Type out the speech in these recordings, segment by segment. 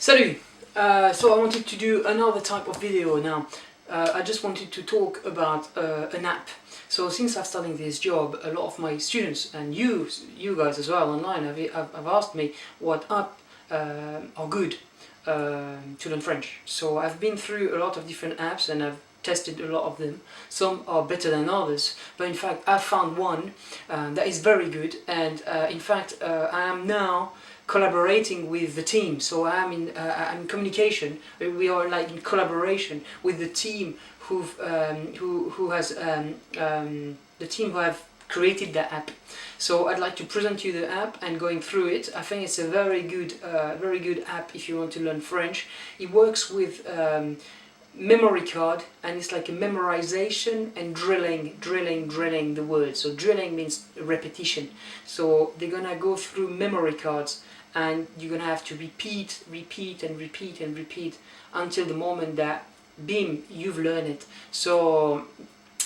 Salut! So I wanted to do another type of video now. I just wanted to talk about an app. So since I've started this job, a lot of my students and you guys as well online have asked me what app are good to learn French. So I've been through a lot of different apps and I've tested a lot of them. Some are better than others, but in fact I found one that is very good, and in fact I am now collaborating with the team. So I'm in communication. We are like in collaboration with the team who have created the app. So I'd like to present you the app and going through it. I think it's a very good app if you want to learn French. It works with memory card, and it's like a memorization and drilling the words. So drilling means repetition. So they're gonna go through memory cards, and you're gonna have to repeat until the moment that bim, you've learned it. So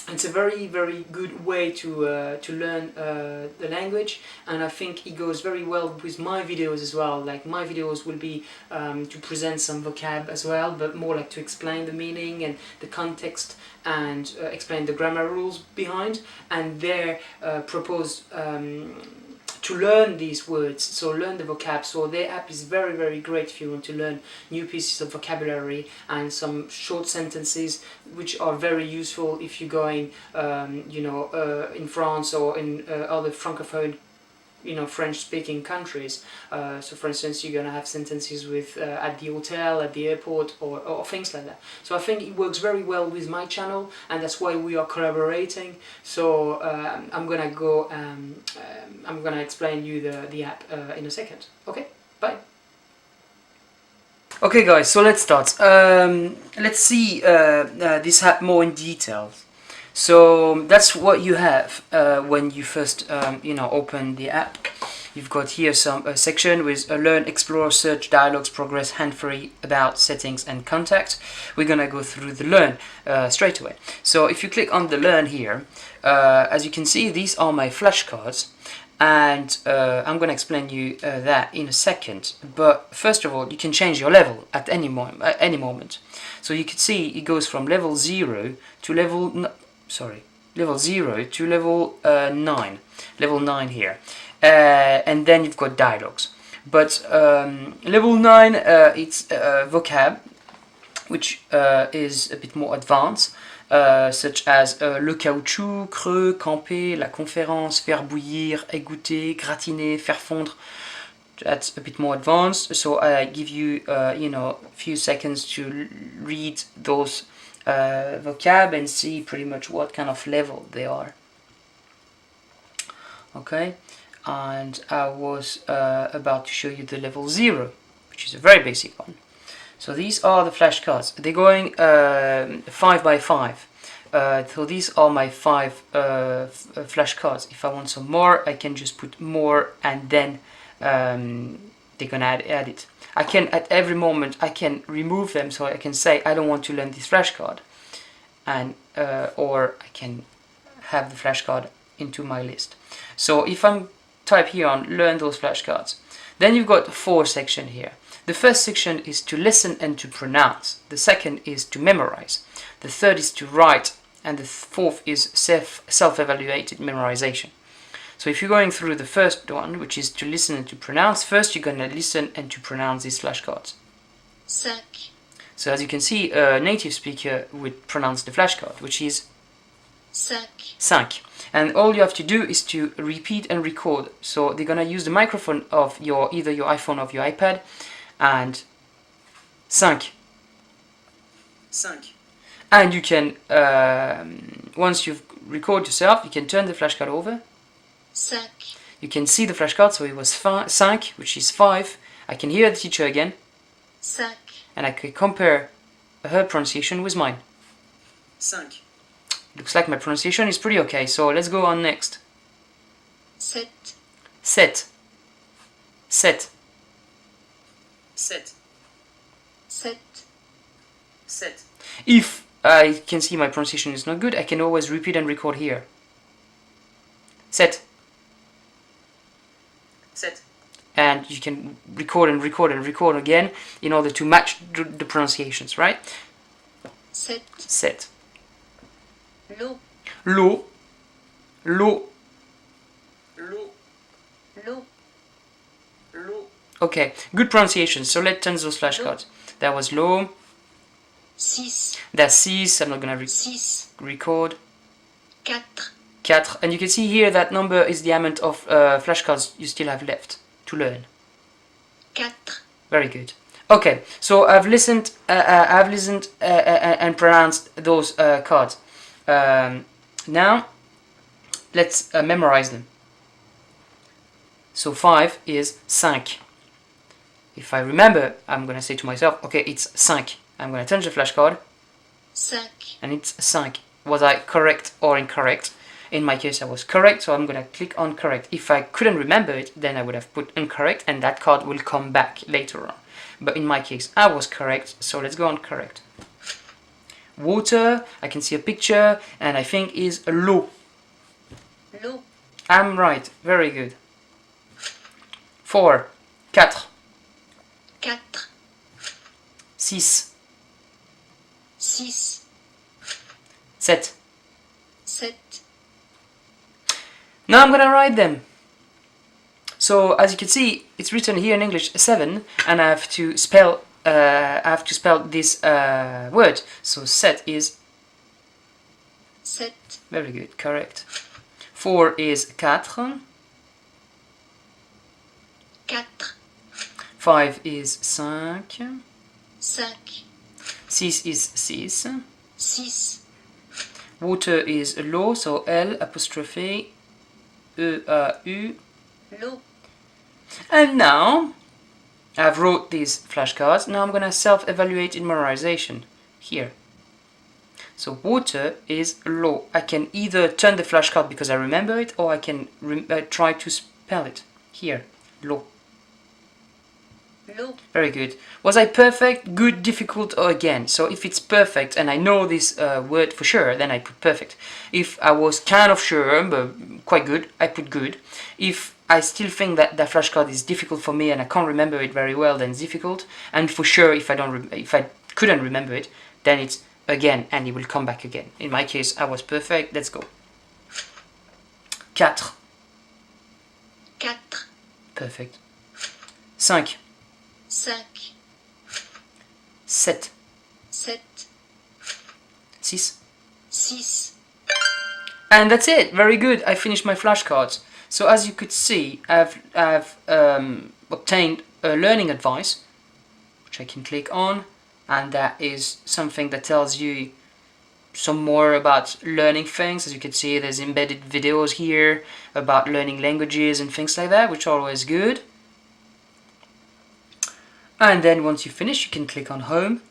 it's a very good way to learn the language, and I think it goes very well with my videos as well. Like my videos will be to present some vocab as well, but more like to explain the meaning and the context and explain the grammar rules behind, and their propose to learn these words, so learn the vocab. So their app is very great if you want to learn new pieces of vocabulary and some short sentences, which are very useful if you're going in France or in other francophone, French-speaking countries. So for instance, you're gonna have sentences with at the hotel, at the airport, or things like that. So I think it works very well with my channel, and that's why we are collaborating. So I'm gonna explain you the app in a second. Okay, bye. Okay guys, so let's start. Let's see this app more in detail. So that's what you have when you first open the app. You've got here some section with learn, explore, search, dialogues, progress, hand-free, about, settings and contact. We're gonna go through the learn straight away. So if you click on the learn here, as you can see, these are my flashcards, and I'm gonna explain you that in a second. But first of all, you can change your level at any moment. So you can see it goes from level 0 to level 0 to level 9. Level 9 here. And then you've got dialogues. But level 9, it's vocab, which is a bit more advanced, such as le caoutchouc, creux, camper, la conférence, faire bouillir, égoutter, gratiner, faire fondre. That's a bit more advanced. So I give you a few seconds to read those vocab and see pretty much what kind of level they are. Okay, and I was about to show you the level 0, which is a very basic one. So these are the flashcards. They're going 5 by 5. So these are my 5 flashcards. If I want some more, I can just put more, and then they're gonna add it. I can, at every moment, I can remove them, so I can say I don't want to learn this flashcard, and or I can have the flashcard into my list. So if I'm type here on learn those flashcards, then you've got 4 sections here. The first section is to listen and to pronounce. The second is to memorize. The third is to write, and the fourth is self-evaluated memorization. So if you're going through the first one, which is to listen and to pronounce, first you're going to listen and to pronounce these flashcards. 5. So as you can see, a native speaker would pronounce the flashcard, which is 5. 5. And all you have to do is to repeat and record. So they're going to use the microphone of either your iPhone or your iPad, and 5. 5. And you can, once you've recorded yourself, you can turn the flashcard over. 5. You can see the flashcard, so it was 5, which is 5. I can hear the teacher again, 5. and I can compare her pronunciation with mine. 5. Looks like my pronunciation is pretty okay, so let's go on next. 7. 7. 7. 7. 7. 7. If I can see my pronunciation is not good, I can always repeat and record here. 7. 7. and you can record and record and record again in order to match the pronunciations, right? Set. Set. L'eau. L'eau. L'eau. L'eau. L'eau. L'eau. Okay, good pronunciation. So let's turn those flashcards. That was l'eau. 6. That's 6. I'm not gonna 6. record. 4. 4. And you can see here that number is the amount of flashcards you still have left to learn. 4. Very good. Okay, so I've listened and pronounced those cards. Now, let's memorize them. So 5 is 5. If I remember, I'm gonna say to myself, okay, it's 5. I'm gonna turn the flashcard, 5. and it's 5. Was I correct or incorrect? In my case, I was correct, so I'm gonna click on correct. If I couldn't remember it, then I would have put incorrect, and that card will come back later on. But in my case, I was correct, so let's go on correct. Water, I can see a picture, and I think is l'eau. L'eau. I'm right, very good. 4, 4, 4. 6, 6. 7. 7. Now I'm gonna write them. So as you can see, it's written here in English 7, and I have to spell this word. So set is 7. very good, correct. 4 is 4. 4. 5 is 5. 5. 6 is 6. 6. Water is l'eau, so L apostrophe E-A-U. L'eau. And now I've wrote these flashcards. Now I'm gonna self-evaluate in memorization here. So water is l'eau. I can either turn the flashcard because I remember it, or I can try to spell it here. L'eau. L'eau. Very good. Was I perfect, good, difficult, or again? So if it's perfect and I know this word for sure, then I put perfect. If I was kind of sure, but quite good, I put good. If I still think that the flashcard is difficult for me and I can't remember it very well, then it's difficult. And for sure, if I couldn't remember it, then it's again, and it will come back again. In my case, I was perfect. Let's go. 4. 4. Perfect. 5. 5. 7. 7. 6. 6. And that's it. Very good. I finished my flashcards. So as you could see, I've obtained a learning advice, which I can click on, and that is something that tells you some more about learning things. As you can see, there's embedded videos here about learning languages and things like that, which are always good. And then once you finish, you can click on home,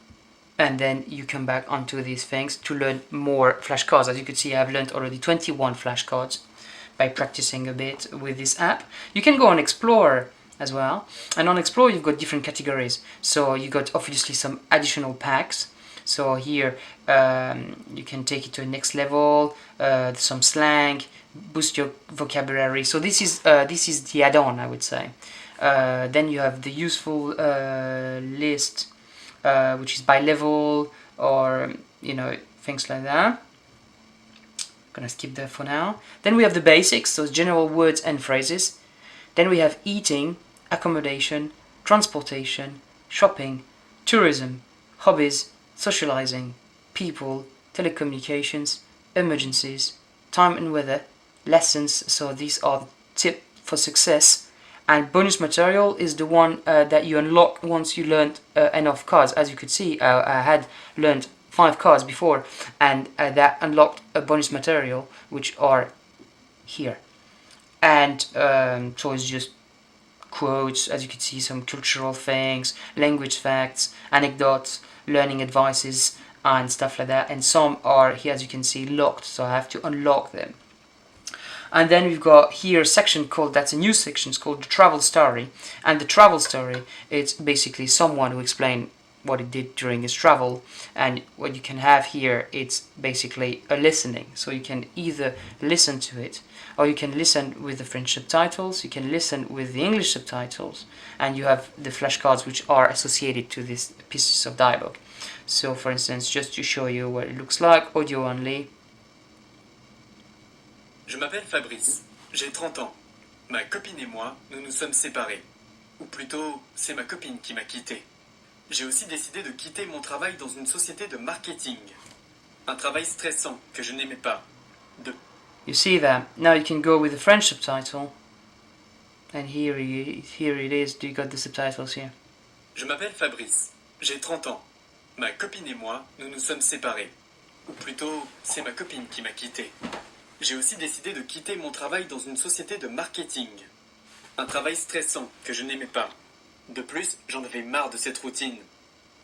and then you come back onto these things to learn more flashcards. As you can see, I've learned already 21 flashcards by practicing a bit with this app. You can go on Explore as well, and on Explore you've got different categories. So you got obviously some additional packs. So here you can take it to the next level, some slang, boost your vocabulary. So this is the add-on, I would say. Then you have the useful list, which is by level, or things like that. I'm gonna skip that for now. Then we have the basics, so general words and phrases. Then we have eating, accommodation, transportation, shopping, tourism, hobbies, socializing, people, telecommunications, emergencies, time and weather, lessons. So these are tips for success. And bonus material is the one that you unlock once you learned enough cards. As you could see, I had learned 5 cards before, and that unlocked a bonus material, which are here. And so it's just quotes, as you can see, some cultural things, language facts, anecdotes, learning advices, and stuff like that. And some are here, as you can see, locked, so I have to unlock them. And then we've got here a section called, that's a new section, it's called the travel story. And the travel story, it's basically someone who explains what he did during his travel. And what you can have here, it's basically a listening. So you can either listen to it, or you can listen with the French subtitles, you can listen with the English subtitles, and you have the flashcards which are associated to these pieces of dialogue. So for instance, just to show you what it looks like, audio only. Je m'appelle Fabrice, j'ai 30 ans. Ma copine et moi, nous nous sommes séparés. Ou plutôt, c'est ma copine qui m'a quitté. J'ai aussi décidé de quitter mon travail dans une société de marketing. Un travail stressant que je n'aimais pas. You see that? Now you can go with the French subtitle. And here it is. You got the subtitles here. Je m'appelle Fabrice, j'ai 30 ans. Ma copine et moi, nous nous sommes séparés. Ou plutôt, c'est ma copine qui m'a quitté. J'ai aussi décidé de quitter mon travail dans une société de marketing. Un travail stressant que je n'aimais pas. De plus, j'en avais marre de cette routine.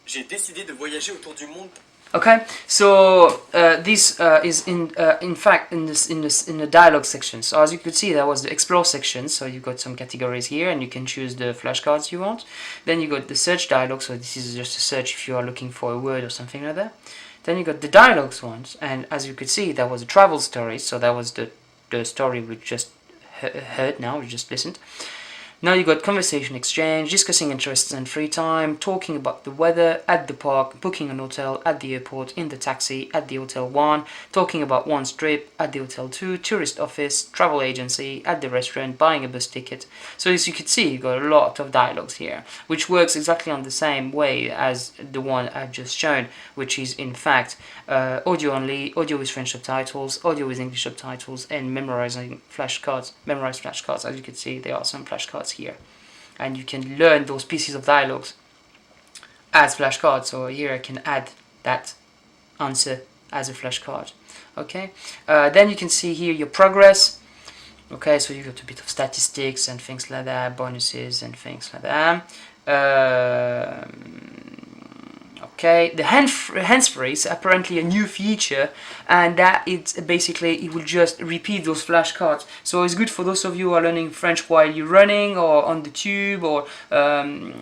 J'ai décidé de voyager autour du monde. Okay, so this is in fact in the dialogue section. So as you could see, that was the explore section. So you got some categories here, and you can choose the flashcards you want. Then you got the search dialogue. So this is just a search if you are looking for a word or something like that. Then you got the dialogues ones, and as you could see, that was a travel story. So that was the story we just heard. Now we just listened. Now you got conversation exchange, discussing interests and free time, talking about the weather, at the park, booking an hotel, at the airport, in the taxi, at the hotel 1, talking about one's trip, at the hotel 2, tourist office, travel agency, at the restaurant, buying a bus ticket. So as you can see, you got a lot of dialogues here, which works exactly on the same way as the one I've just shown, which is in fact audio only, audio with French subtitles, audio with English subtitles, and memorizing flashcards. Memorize flashcards. As you can see, there are some flashcards here, and you can learn those pieces of dialogues as flashcards. So here I can add that answer as a flashcard. Okay, then you can see here your progress. Okay, so you got a bit of statistics and things like that, bonuses and things like that. Okay, the hands-free is apparently a new feature, and that it's basically it will just repeat those flashcards. So it's good for those of you who are learning French while you're running or on the tube, or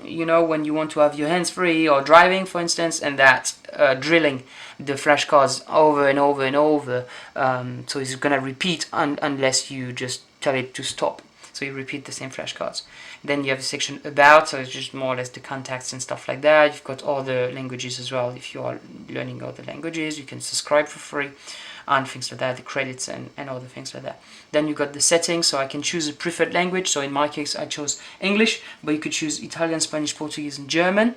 you know, when you want to have your hands-free or driving, for instance, and that's drilling the flashcards over and over and over. So it's gonna repeat unless you just tell it to stop. So you repeat the same flashcards. Then you have a section about, so it's just more or less the contacts and stuff like that. You've got all the languages as well. If you are learning other languages, you can subscribe for free and things like that, the credits and other things like that. Then you got the settings, so I can choose a preferred language. So in my case, I chose English, but you could choose Italian, Spanish, Portuguese, and German.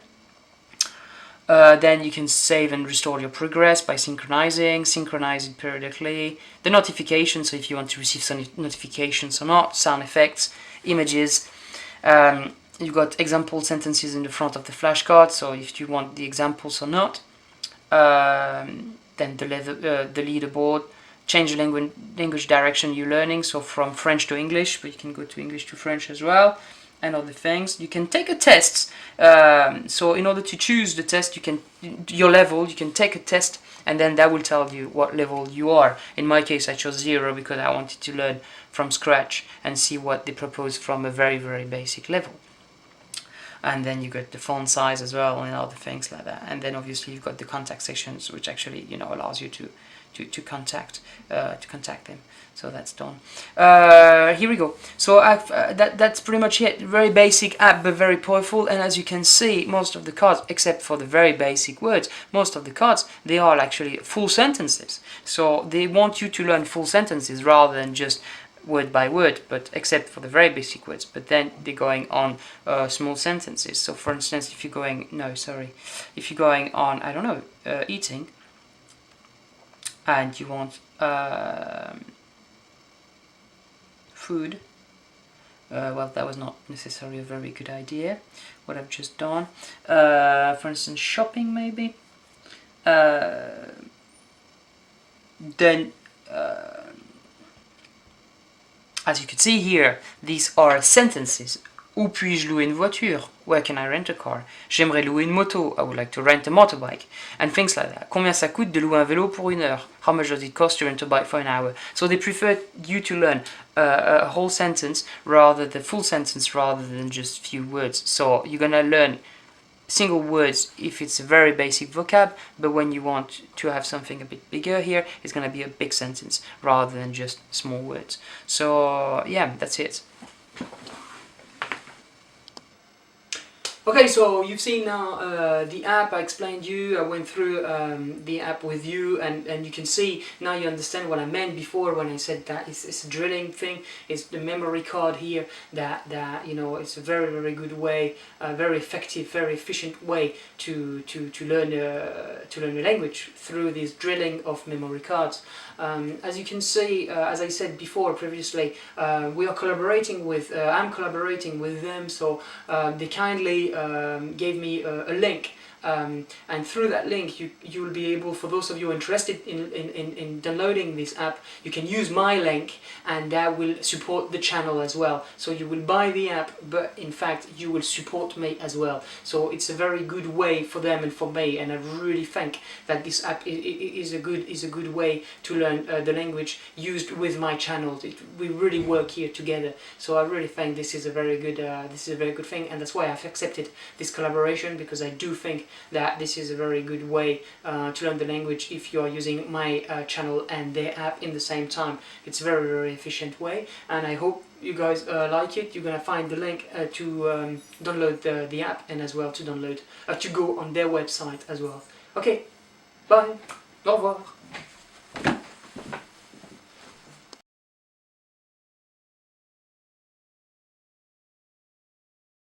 Then you can save and restore your progress by synchronizing it periodically. The notifications, so if you want to receive some notifications or not, sound effects, images. You've got example sentences in the front of the flashcard, so if you want the examples or not. Then the leaderboard. Change the language direction you're learning, so from French to English, but you can go to English to French as well. And other things. You can take a test. So in order to choose the test, your level, you can take a test, and then that will tell you what level you are. In my case, I chose 0 because I wanted to learn from scratch and see what they propose from a very, very basic level. And then you got the font size as well and other things like that. And then obviously you've got the contact sections, which actually allows you to contact them. So that's done. Here we go. So that's pretty much it. Very basic app, but very powerful. And as you can see, most of the cards, except for the very basic words, most of the cards, they are actually full sentences. So they want you to learn full sentences rather than just word by word, but except for the very basic words. But then they're going on small sentences. So for instance, if you're going on, I don't know, eating, and you want food, well, that was not necessarily a very good idea, what I've just done. For instance, shopping maybe. Then as you can see here, these are sentences. Où puis-je louer une voiture? Where can I rent a car? J'aimerais louer une moto. I would like to rent a motorbike. And things like that. Combien ça coûte de louer un vélo pour 1 heure? How much does it cost to rent a bike for an hour? So they prefer you to learn a whole sentence, the full sentence, rather than just few words. So you're gonna learn single words if it's a very basic vocab, but when you want to have something a bit bigger here, it's going to be a big sentence rather than just small words. So yeah, that's it. Okay, so you've seen now the app. I explained you, I went through the app with you, and you can see now you understand what I meant before when I said that it's a drilling thing. It's the memory card here that you know, it's a very good way, a very effective, very efficient way to learn a language through this drilling of memory cards. As you can see, as I said before previously, we are collaborating with, I'm collaborating with them, so they kindly gave me a link, and through that link you will be able, for those of you interested in downloading this app, you can use my link, and that will support the channel as well. So you will buy the app, but in fact you will support me as well. So it's a very good way for them and for me, and I really think that this app is a good way to learn the language used with my channel. We really work here together, so I really think this is a very good thing, and that's why I've accepted this collaboration, because I do think that this is a very good way to learn the language if you are using my channel and their app in the same time. It's a very efficient way, and I hope you guys like it. You're gonna find the link to download the app, and as well to download to go on their website as well. Okay, bye, au revoir.